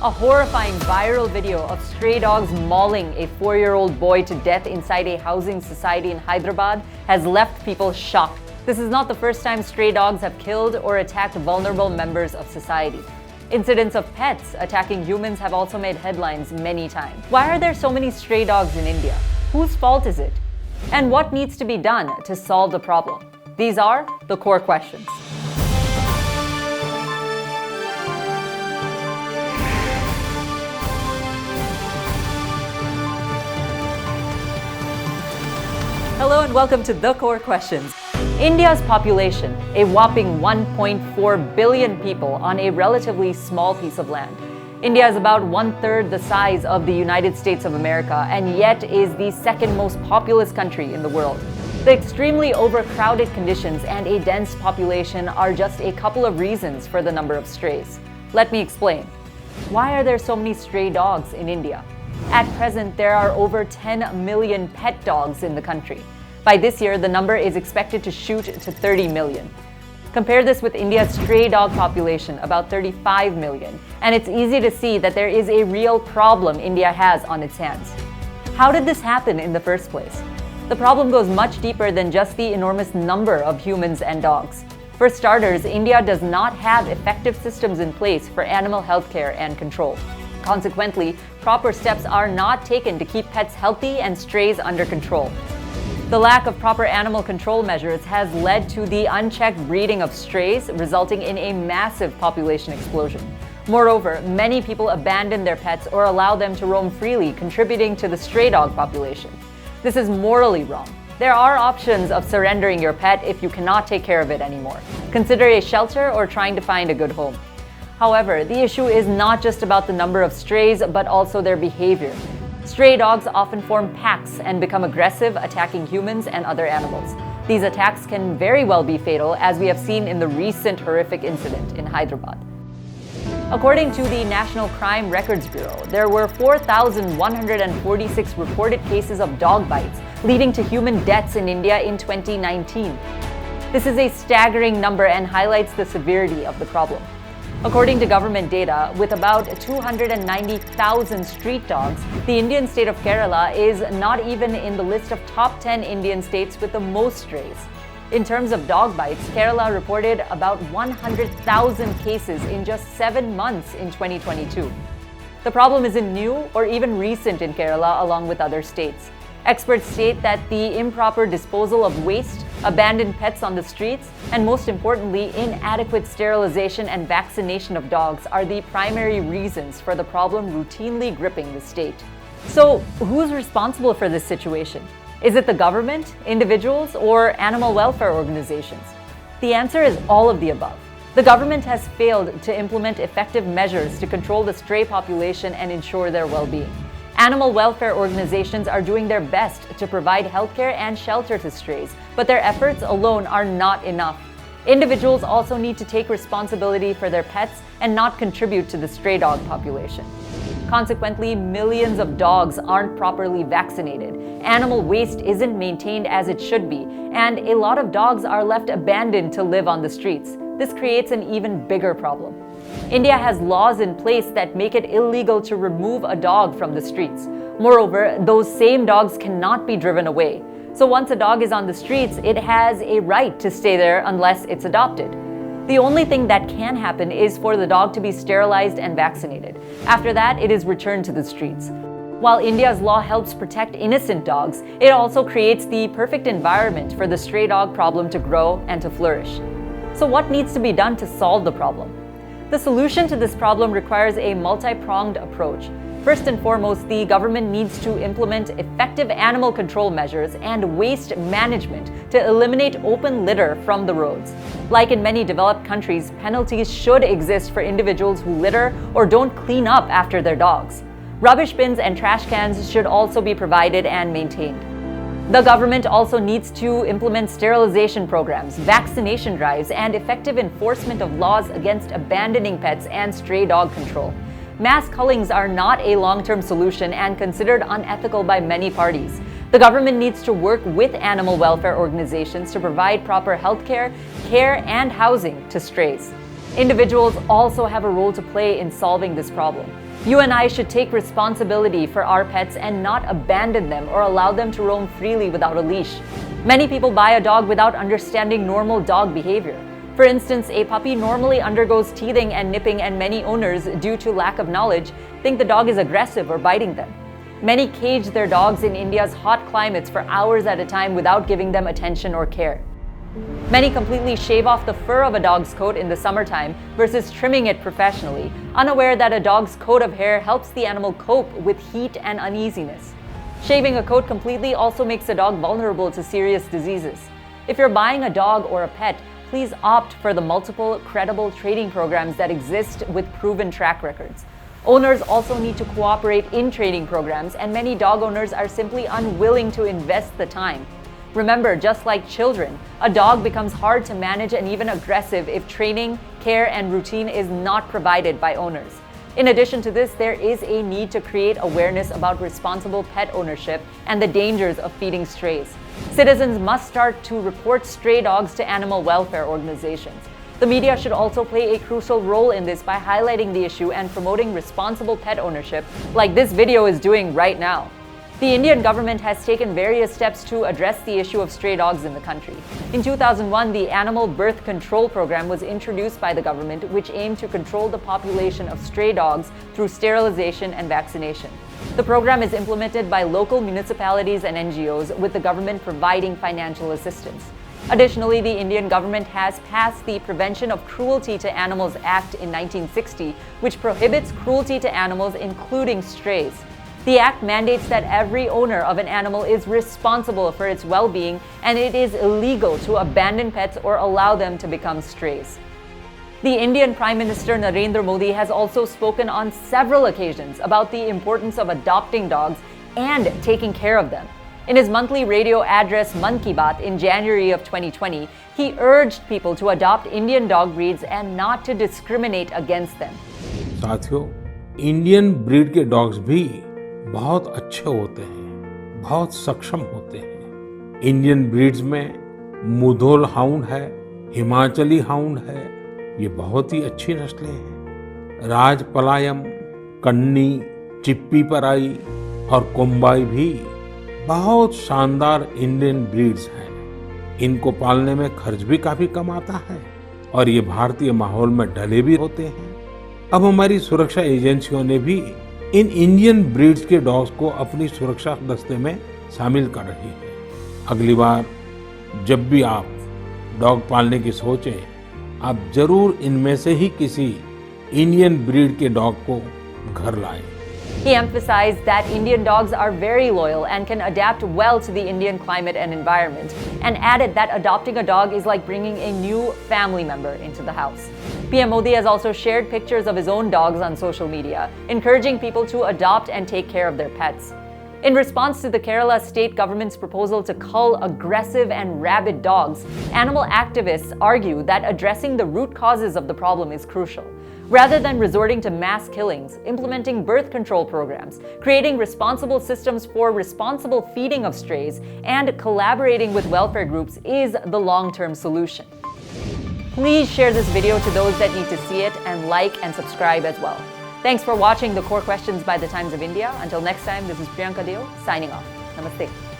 A horrifying viral video of stray dogs mauling a 4-year-old boy to death inside a housing society in Hyderabad has left people shocked. This is not the first time stray dogs have killed or attacked vulnerable members of society. Incidents of pets attacking humans have also made headlines many times. Why are there so many stray dogs in India? Whose fault is it? And what needs to be done to solve the problem? These are the core questions. Hello and welcome to The Core Questions. India's population, a whopping 1.4 billion people on a relatively small piece of land. India is about 1/3 the size of the United States of America and yet is the second most populous country in the world. The extremely overcrowded conditions and a dense population are just a couple of reasons for the number of strays. Let me explain. Why are there so many stray dogs in India? At present, there are over 10 million pet dogs in the country. By this year, the number is expected to shoot to 30 million. Compare this with India's stray dog population, about 35 million, and it's easy to see that there is a real problem India has on its hands. How did this happen in the first place? The problem goes much deeper than just the enormous number of humans and dogs. For starters, India does not have effective systems in place for animal health care and control. Consequently, proper steps are not taken to keep pets healthy and strays under control. The lack of proper animal control measures has led to the unchecked breeding of strays, resulting in a massive population explosion. Moreover, many people abandon their pets or allow them to roam freely, contributing to the stray dog population. This is morally wrong. There are options of surrendering your pet if you cannot take care of it anymore. Consider a shelter or trying to find a good home. However, the issue is not just about the number of strays, but also their behavior. Stray dogs often form packs and become aggressive, attacking humans and other animals. These attacks can very well be fatal, as we have seen in the recent horrific incident in Hyderabad. According to the National Crime Records Bureau, there were 4,146 reported cases of dog bites, leading to human deaths in India in 2019. This is a staggering number and highlights the severity of the problem. According to government data, with about 290,000 street dogs, the Indian state of Kerala is not even in the list of top 10 Indian states with the most strays. In terms of dog bites, Kerala reported about 100,000 cases in just 7 months in 2022. The problem isn't new or even recent in Kerala, along with other states. Experts state that the improper disposal of waste, abandoned pets on the streets, and most importantly, inadequate sterilization and vaccination of dogs are the primary reasons for the problem routinely gripping the state. So, who's responsible for this situation? Is it the government, individuals, or animal welfare organizations? The answer is all of the above. The government has failed to implement effective measures to control the stray population and ensure their well-being. Animal welfare organizations are doing their best to provide healthcare and shelter to strays, but their efforts alone are not enough. Individuals also need to take responsibility for their pets and not contribute to the stray dog population. Consequently, millions of dogs aren't properly vaccinated, animal waste isn't maintained as it should be, and a lot of dogs are left abandoned to live on the streets. This creates an even bigger problem. India has laws in place that make it illegal to remove a dog from the streets. Moreover, those same dogs cannot be driven away. So once a dog is on the streets, it has a right to stay there unless it's adopted. The only thing that can happen is for the dog to be sterilized and vaccinated. After that, it is returned to the streets. While India's law helps protect innocent dogs, it also creates the perfect environment for the stray dog problem to grow and to flourish. So what needs to be done to solve the problem? The solution to this problem requires a multi-pronged approach. First and foremost, the government needs to implement effective animal control measures and waste management to eliminate open litter from the roads. Like in many developed countries, penalties should exist for individuals who litter or don't clean up after their dogs. Rubbish bins and trash cans should also be provided and maintained. The government also needs to implement sterilization programs, vaccination drives, and effective enforcement of laws against abandoning pets and stray dog control. Mass cullings are not a long-term solution and considered unethical by many parties. The government needs to work with animal welfare organizations to provide proper healthcare, care, and housing to strays. Individuals also have a role to play in solving this problem. You and I should take responsibility for our pets and not abandon them or allow them to roam freely without a leash. Many people buy a dog without understanding normal dog behavior. For instance, a puppy normally undergoes teething and nipping, and many owners, due to lack of knowledge, think the dog is aggressive or biting them. Many cage their dogs in India's hot climates for hours at a time without giving them attention or care. Many completely shave off the fur of a dog's coat in the summertime versus trimming it professionally, unaware that a dog's coat of hair helps the animal cope with heat and uneasiness. Shaving a coat completely also makes a dog vulnerable to serious diseases. If you're buying a dog or a pet, please opt for the multiple credible training programs that exist with proven track records. Owners also need to cooperate in training programs, and many dog owners are simply unwilling to invest the time. Remember, just like children, a dog becomes hard to manage and even aggressive if training, care, and routine is not provided by owners. In addition to this, there is a need to create awareness about responsible pet ownership and the dangers of feeding strays. Citizens must start to report stray dogs to animal welfare organizations. The media should also play a crucial role in this by highlighting the issue and promoting responsible pet ownership, like this video is doing right now. The Indian government has taken various steps to address the issue of stray dogs in the country. In 2001, the Animal Birth Control Program was introduced by the government, which aimed to control the population of stray dogs through sterilization and vaccination. The program is implemented by local municipalities and NGOs, with the government providing financial assistance. Additionally, the Indian government has passed the Prevention of Cruelty to Animals Act in 1960, which prohibits cruelty to animals, including strays. The act mandates that every owner of an animal is responsible for its well-being, and it is illegal to abandon pets or allow them to become strays. The Indian Prime Minister Narendra Modi has also spoken on several occasions about the importance of adopting dogs and taking care of them. In his monthly radio address Mann Ki Baat in January of 2020, he urged people to adopt Indian dog breeds and not to discriminate against them. साथियों, Indian breed के dogs भी बहुत अच्छे होते हैं, बहुत सक्षम होते हैं। इंडियन ब्रीड्स में मुधोल हाउंड है, हिमाचली हाउंड है, ये बहुत ही अच्छी नस्लें हैं। राजपलायम, कन्नी, चिप्पी पराई और कोम्बाई भी बहुत शानदार इंडियन ब्रीड्स हैं। इनको पालने में खर्च भी काफी कम आता है और ये भारतीय माहौल में ढले भी होते हैं। अब हमारी सुरक्षा एजेंसियों ने भी इन इंडियन ब्रीड्स के डॉग्स को अपनी सुरक्षा दस्ते में शामिल कर रही है। अगली बार जब भी आप डॉग पालने की सोचें, आप जरूर इनमें से ही किसी इंडियन ब्रीड के डॉग को घर लाएं। He emphasized that Indian dogs are very loyal and can adapt well to the Indian climate and environment, and added that adopting a dog is like bringing a new family member into the house. PM Modi has also shared pictures of his own dogs on social media, encouraging people to adopt and take care of their pets. In response to the Kerala state government's proposal to cull aggressive and rabid dogs, animal activists argue that addressing the root causes of the problem is crucial. Rather than resorting to mass killings, implementing birth control programs, creating responsible systems for responsible feeding of strays, and collaborating with welfare groups is the long-term solution. Please share this video to those that need to see it, and like and subscribe as well. Thanks for watching the Core Questions by the Times of India. Until next time, this is Priyanka Deo signing off. Namaste.